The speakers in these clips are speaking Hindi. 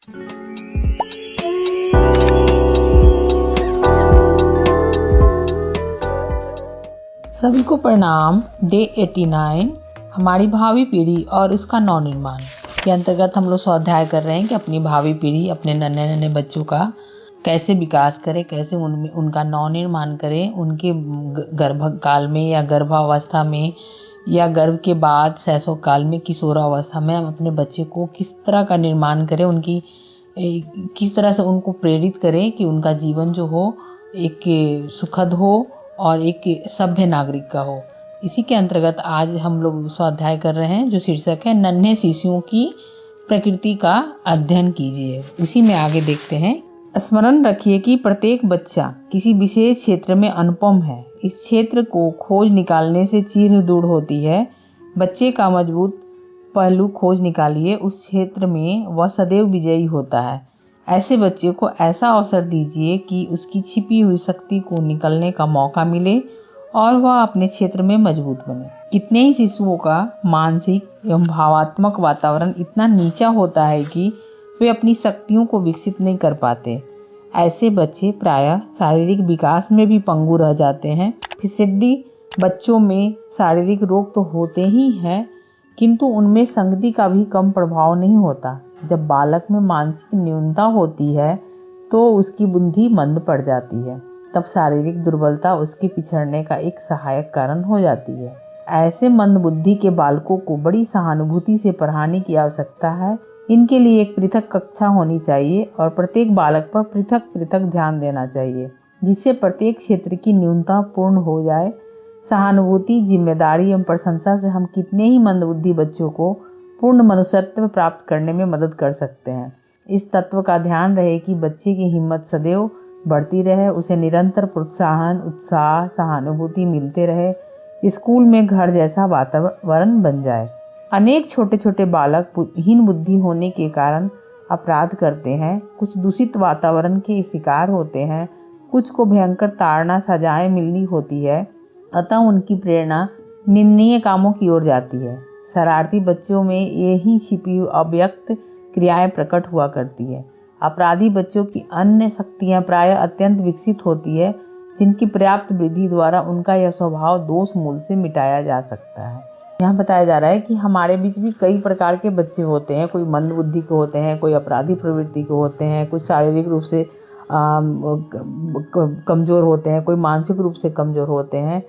सभी को प्रणाम। डे 89 हमारी भावी पीढ़ी और उसका नव निर्माण के अंतर्गत हम लोग स्वाध्याय कर रहे हैं कि अपनी भावी पीढ़ी, अपने नन्हे नन्हे बच्चों का कैसे विकास करें, कैसे उनमें उनका नव निर्माण करें, उनके गर्भकाल में या गर्भावस्था में या गर्भ के बाद शैशव काल में, किशोरावस्था में हम अपने बच्चे को किस तरह का निर्माण करें, उनकी किस तरह से उनको प्रेरित करें कि उनका जीवन जो हो एक सुखद हो और एक सभ्य नागरिक का हो। इसी के अंतर्गत आज हम लोग स्वाध्याय कर रहे हैं जो शीर्षक है नन्हे शिशुओं की प्रकृति का अध्ययन कीजिए। इसी में आगे देखते हैं। स्मरण रखिए कि प्रत्येक बच्चा किसी विशेष क्षेत्र में अनुपम है। इस क्षेत्र को खोज निकालने से चीर दूर होती है। बच्चे का मजबूत पहलू खोज निकालिए, उस क्षेत्र में वह सदैव विजयी होता है। ऐसे बच्चे को ऐसा अवसर दीजिए कि उसकी छिपी हुई शक्ति को निकलने का मौका मिले और वह अपने क्षेत्र में मजबूत बने। कितने ही शिशुओं का मानसिक एवं भावात्मक वातावरण इतना नीचा होता है कि वे अपनी शक्तियों को विकसित नहीं कर पाते। ऐसे बच्चे प्रायः शारीरिक विकास में भी पंगु रह जाते हैं। फिसड्डी बच्चों में शारीरिक रोग तो होते ही हैं, किंतु उनमें संगति का भी कम प्रभाव नहीं होता। जब बालक में मानसिक न्यूनता होती है तो उसकी बुद्धि मंद पड़ जाती है। तब शारीरिक दुर्बलता उसके पिछड़ने का एक सहायक कारण हो जाती है। ऐसे मंद बुद्धि के बालकों को बड़ी सहानुभूति से पढ़ाने की आवश्यकता है। इनके लिए एक पृथक कक्षा होनी चाहिए और प्रत्येक बालक पर पृथक पृथक ध्यान देना चाहिए, जिससे प्रत्येक क्षेत्र की न्यूनता पूर्ण हो जाए। सहानुभूति, जिम्मेदारी एवं प्रशंसा से हम कितने ही मंदबुद्धि बच्चों को पूर्ण मनुष्यत्व प्राप्त करने में मदद कर सकते हैं। इस तत्व का ध्यान रहे कि बच्चे की हिम्मत सदैव बढ़ती रहे, उसे निरंतर प्रोत्साहन, उत्साह, सहानुभूति मिलते रहे। स्कूल में घर जैसा वातावरण बन जाए। अनेक छोटे छोटे बालक हीन बुद्धि होने के कारण अपराध करते हैं, कुछ दूषित वातावरण के शिकार होते हैं, कुछ को भयंकर ताड़ना सजाएं मिलनी होती है। अतः उनकी प्रेरणा निंदनीय कामों की ओर जाती है। शरारती बच्चों में यही छिपी हुई अव्यक्त क्रियाएं प्रकट हुआ करती है। अपराधी बच्चों की अन्य शक्तियां प्रायः अत्यंत विकसित होती है, जिनकी पर्याप्त वृद्धि द्वारा उनका यह स्वभाव दोष मूल से मिटाया जा सकता है। यहाँ बताया जा रहा है कि हमारे बीच भी कई प्रकार के बच्चे होते हैं। कोई मंद बुद्धि के होते हैं, कोई अपराधी प्रवृत्ति के होते हैं, कुछ शारीरिक रूप से कमजोर होते हैं, कोई मानसिक रूप से कमजोर होते हैं।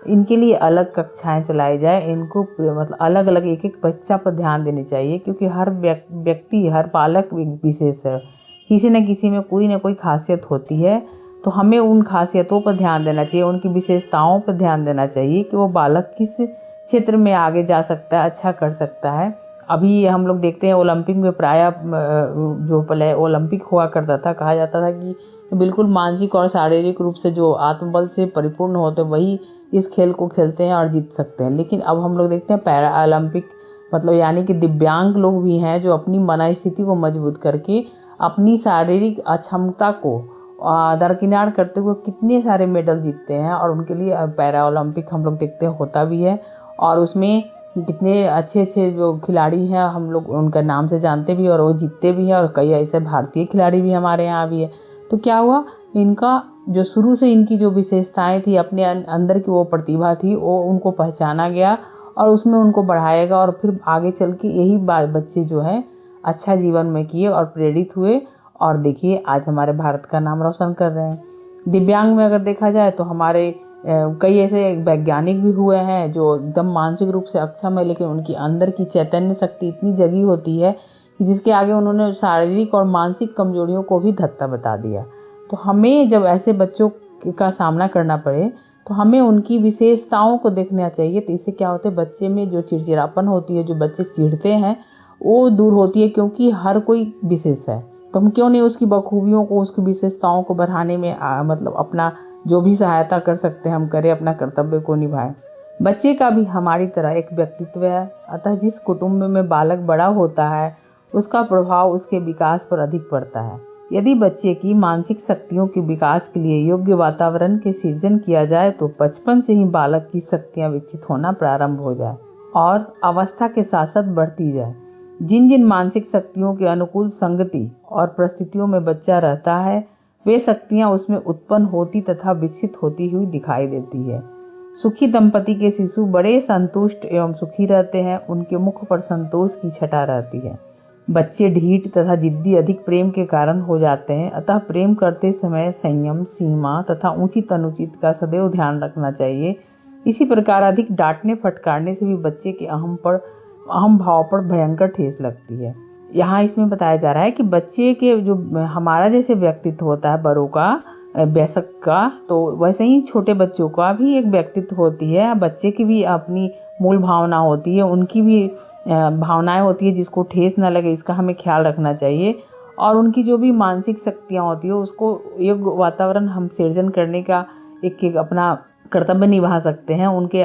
इनके लिए अलग कक्षाएं चलाई जाए। इनको मतलब अलग अलग एक एक बच्चा पर ध्यान देनी चाहिए, क्योंकि हर व्यक्ति, हर बालक विशेष है। किसी न किसी में कोई ना कोई खासियत होती है, तो हमें उन खासियतों पर ध्यान देना चाहिए, उनकी विशेषताओं पर ध्यान देना चाहिए कि वो बालक किस क्षेत्र में आगे जा सकता है, अच्छा कर सकता है। अभी हम लोग देखते हैं ओलंपिक में प्रायः जो पहले ओलंपिक हुआ करता था, कहा जाता था कि बिल्कुल मानसिक और शारीरिक रूप से जो आत्मबल से परिपूर्ण होते हैं वही इस खेल को खेलते हैं और जीत सकते हैं। लेकिन अब हम लोग देखते हैं पैरा ओलंपिक मतलब यानी कि दिव्यांग लोग भी हैं जो अपनी मनस्थिति को मजबूत करके अपनी शारीरिक अक्षमता को दरकिनार करते हुए कितने सारे मेडल जीतते हैं। और उनके लिए पैरा ओलंपिक हम लोग देखते हैं होता भी है, और उसमें कितने अच्छे अच्छे जो खिलाड़ी हैं हम लोग उनका नाम से जानते भी और वो जीतते भी हैं। और कई ऐसे भारतीय खिलाड़ी भी हमारे यहाँ भी है। तो क्या हुआ, इनका जो शुरू से इनकी जो विशेषताएं थी, अपने अंदर की वो प्रतिभा थी, वो उनको पहचाना गया और उसमें उनको बढ़ाया गया। और फिर आगे चल के यही बच्चे जो है अच्छा जीवन में किए और प्रेरित हुए, और देखिए आज हमारे भारत का नाम रोशन कर रहे हैं। दिव्यांग में अगर देखा जाए तो हमारे कई ऐसे वैज्ञानिक भी हुए हैं जो एकदम मानसिक रूप से अक्षम है, लेकिन उनकी अंदर की चैतन्य शक्ति इतनी जगी होती है कि जिसके आगे उन्होंने शारीरिक और मानसिक कमजोरियों को भी धत्ता बता दिया। तो हमें जब ऐसे बच्चों का सामना करना पड़े तो हमें उनकी विशेषताओं को देखना चाहिए। तो इससे क्या होता है, बच्चे में जो चिड़चिड़ापन होती है, जो बच्चे चिढ़ते हैं, वो दूर होती है, क्योंकि हर कोई विशेष है। तो हम क्यों नहीं उसकी बखूबियों को, उसकी विशेषताओं को बढ़ाने में मतलब अपना जो भी सहायता कर सकते हैं हम करें, अपना कर्तव्य को निभाएं। बच्चे का भी हमारी तरह एक व्यक्तित्व है, अतः जिस कुटुंब में बालक बड़ा होता है उसका प्रभाव उसके विकास पर अधिक पड़ता है। यदि बच्चे की मानसिक शक्तियों के विकास के लिए योग्य वातावरण के सृजन किया जाए तो बचपन से ही बालक की शक्तियां विकसित होना प्रारंभ हो जाए और अवस्था के साथ साथ बढ़ती जाए। जिन जिन मानसिक शक्तियों के अनुकूल संगति और परिस्थितियों में बच्चा रहता है, वे शक्तियां उसमें उत्पन्न होती तथा विकसित होती हुई दिखाई देती है। सुखी दंपति के शिशु बड़े संतुष्ट एवं सुखी रहते हैं। उनके मुख पर संतोष की छटा रहती है। बच्चे ढीठ तथा जिद्दी अधिक प्रेम के कारण हो जाते हैं। अतः प्रेम करते समय संयम, सीमा तथा उचित अनुचित का सदैव ध्यान रखना चाहिए। इसी प्रकार अधिक डांटने फटकारने से भी बच्चे के अहम भाव पर भयंकर ठेस लगती है। यहाँ इसमें बताया जा रहा है कि बच्चे के जो हमारा जैसे व्यक्तित्व होता है बड़ों का, वयस्क का, तो वैसे ही छोटे बच्चों का भी एक व्यक्तित्व होती है। बच्चे की भी अपनी मूल भावना होती है, उनकी भी भावनाएं होती है, जिसको ठेस न लगे इसका हमें ख्याल रखना चाहिए। और उनकी जो भी मानसिक शक्तियाँ होती है उसको योग्य वातावरण हम सृजन करने का एक अपना कर्तव्य निभा सकते हैं। उनके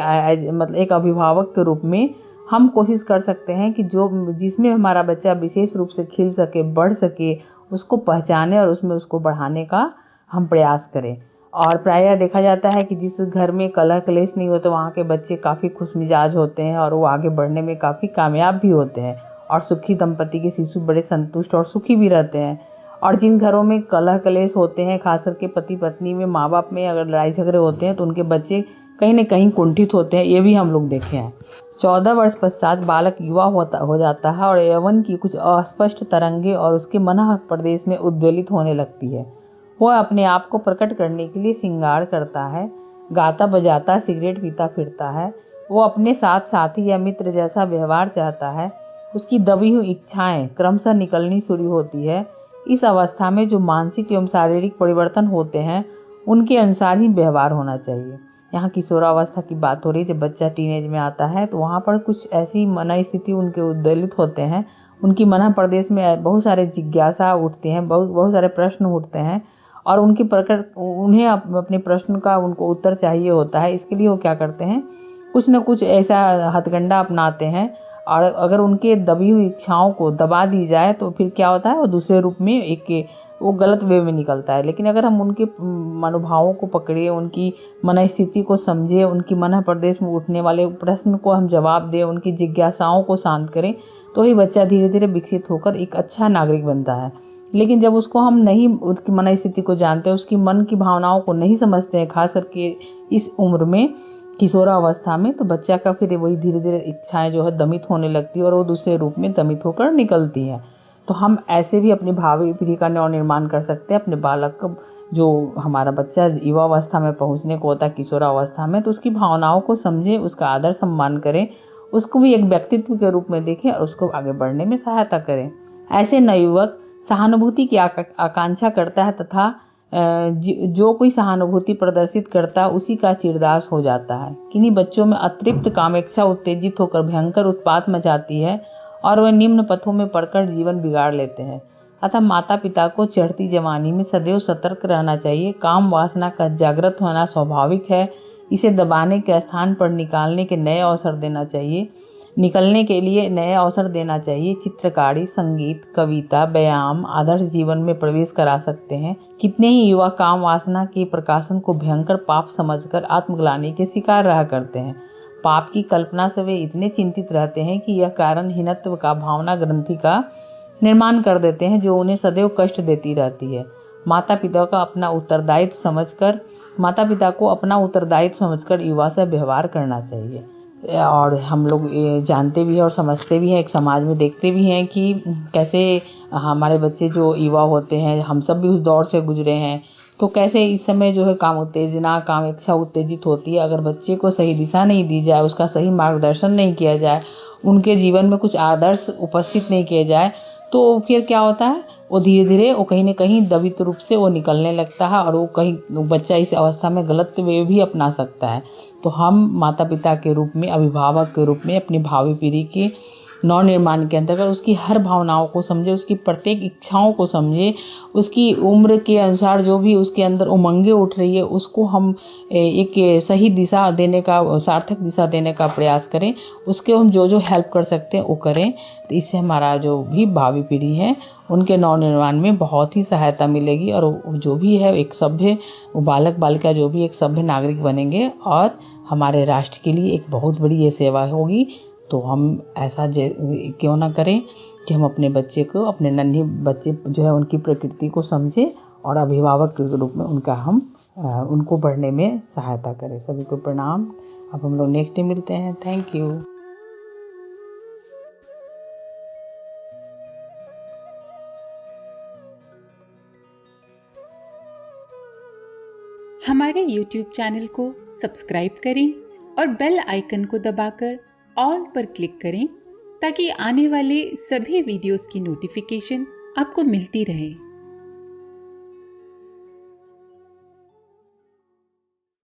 मतलब एक अभिभावक के रूप में हम कोशिश कर सकते हैं कि जिसमें हमारा बच्चा विशेष रूप से खिल सके, बढ़ सके, उसको पहचाने और उसमें उसको बढ़ाने का हम प्रयास करें। और प्रायः देखा जाता है कि जिस घर में कलह क्लेश नहीं होता वहाँ के बच्चे काफ़ी खुशमिजाज होते हैं और वो आगे बढ़ने में काफ़ी कामयाब भी होते हैं। और सुखी दंपति के शिशु बड़े संतुष्ट और सुखी भी रहते हैं। और जिन घरों में कलह क्लेश होते हैं, खास करके पति पत्नी में, माँ बाप में अगर लड़ाई झगड़े होते हैं तो उनके बच्चे कहीं न कहीं कुंठित होते हैं। ये भी हम लोग देखे हैं। 14 वर्ष पश्चात बालक युवा हो जाता है और यौवन की कुछ अस्पष्ट तरंगे और उसके मन प्रदेश में उद्वेलित होने लगती है। वह अपने आप को प्रकट करने के लिए श्रृंगार करता है, गाता बजाता सिगरेट पीता फिरता है। वो अपने साथ साथी या मित्र जैसा व्यवहार चाहता है। उसकी दबी हुई इच्छाएं क्रमशः निकलनी शुरू होती है। इस अवस्था में जो मानसिक एवं शारीरिक परिवर्तन होते हैं उनके अनुसार ही व्यवहार होना चाहिए। यहाँ किशोरावस्था की बात हो रही है। जब बच्चा टीनेज में आता है तो वहाँ पर कुछ ऐसी मन स्थिति उनके उद्वेलित होते हैं। उनकी मन प्रदेश में बहुत सारे जिज्ञासा उठते हैं, बहुत सारे प्रश्न उठते हैं और उन्हें अपने प्रश्न का उनको उत्तर चाहिए होता है। इसके लिए वो क्या करते हैं, कुछ न कुछ ऐसा हथकंडा अपनाते हैं। और अगर उनके दबी हुई इच्छाओं को दबा दी जाए तो फिर क्या होता है, वो दूसरे रूप में वो गलत वे में निकलता है। लेकिन अगर हम उनके मनोभावों को पकड़े, उनकी मन स्थिति को समझे, उनकी मन प्रदेश में उठने वाले प्रश्न को हम जवाब दें, उनकी जिज्ञासाओं को शांत करें, तो ही बच्चा धीरे धीरे विकसित होकर एक अच्छा नागरिक बनता है। लेकिन जब उसको हम नहीं उसकी मन स्थिति को जानते, उसकी मन की भावनाओं को नहीं समझते हैं, खास करके इस उम्र में किशोरावस्था में, तो बच्चा का फिर वही धीरे धीरे इच्छाएं जो है दमित होने लगती है और वो दूसरे रूप में दमित होकर निकलती हैं। तो हम ऐसे भी अपनी भावी पीढ़ी का नवनिर्माण कर सकते हैं। अपने बालक को, जो हमारा बच्चा युवावस्था में पहुंचने को होता है, किशोरावस्था में, तो उसकी भावनाओं को समझें, उसका आदर सम्मान करें, उसको भी एक व्यक्तित्व के रूप में देखें और उसको आगे बढ़ने में सहायता करें। ऐसे नवयुवक सहानुभूति की आकांक्षा करता है तथा जो कोई सहानुभूति प्रदर्शित करता है उसी का चिरदास हो जाता है। किन्हीं बच्चों में अतिरिक्त कामेच्छा उत्तेजित होकर भयंकर उत्पात मचाती है और वे निम्न पथों में पड़कर जीवन बिगाड़ लेते हैं। अतः माता पिता को चढ़ती जवानी में सदैव सतर्क रहना चाहिए। काम वासना का जागृत होना स्वाभाविक है। इसे दबाने के स्थान पर निकलने के लिए नए अवसर देना चाहिए। चित्रकारी, संगीत, कविता, व्यायाम आदर्श जीवन में प्रवेश करा सकते हैं। कितने ही युवा काम वासना के प्रकाशन को भयंकर पाप समझकर आत्मग्लानि के शिकार रहा करते हैं। पाप की कल्पना से वे इतने चिंतित रहते हैं कि यह कारण हीनत्व का भावना ग्रंथि का निर्माण कर देते हैं, जो उन्हें सदैव कष्ट देती रहती है। माता पिता को अपना उत्तरदायित्व समझकर युवा से व्यवहार करना चाहिए। और हम लोग जानते भी हैं और समझते भी हैं, एक समाज में देखते भी हैं कि कैसे हमारे बच्चे जो युवा होते हैं, हम सब भी उस दौर से गुजरे हैं, तो कैसे इस समय जो है काम उत्तेजना, काम इच्छा उत्तेजित होती है। अगर बच्चे को सही दिशा नहीं दी जाए, उसका सही मार्गदर्शन नहीं किया जाए, उनके जीवन में कुछ आदर्श उपस्थित नहीं किए जाए, तो फिर क्या होता है, वो धीरे धीरे वो कहीं न कहीं दबित रूप से वो निकलने लगता है और वो कहीं बच्चा इस अवस्था में गलत वे भी अपना सकता है। तो हम माता पिता के रूप में, अभिभावक के रूप में अपनी भावी पीढ़ी के नव निर्माण के अंतर्गत उसकी हर भावनाओं को समझे, उसकी प्रत्येक इच्छाओं को समझे, उसकी उम्र के अनुसार जो भी उसके अंदर उमंगें उठ रही है उसको हम एक सही दिशा देने का, सार्थक दिशा देने का प्रयास करें। उसके हम जो हेल्प कर सकते हैं वो करें। तो इससे हमारा जो भी भावी पीढ़ी है उनके नव निर्माण में बहुत ही सहायता मिलेगी और जो भी है एक सभ्य बालक बालिका जो भी एक सभ्य नागरिक बनेंगे और हमारे राष्ट्र के लिए एक बहुत बड़ी ये सेवा होगी। तो हम ऐसा क्यों ना करें कि हम अपने बच्चे को, अपने नन्हे बच्चे जो है उनकी प्रकृति को समझें और अभिभावक के रूप में उनको बढ़ने में सहायता करें। सभी को प्रणाम। अब हम लोग नेक्स्ट डे मिलते हैं। Thank you. हमारे YouTube चैनल को सब्सक्राइब करें और बेल आइकन को दबाकर ऑल पर क्लिक करें ताकि आने वाले सभी वीडियोस की नोटिफिकेशन आपको मिलती रहे।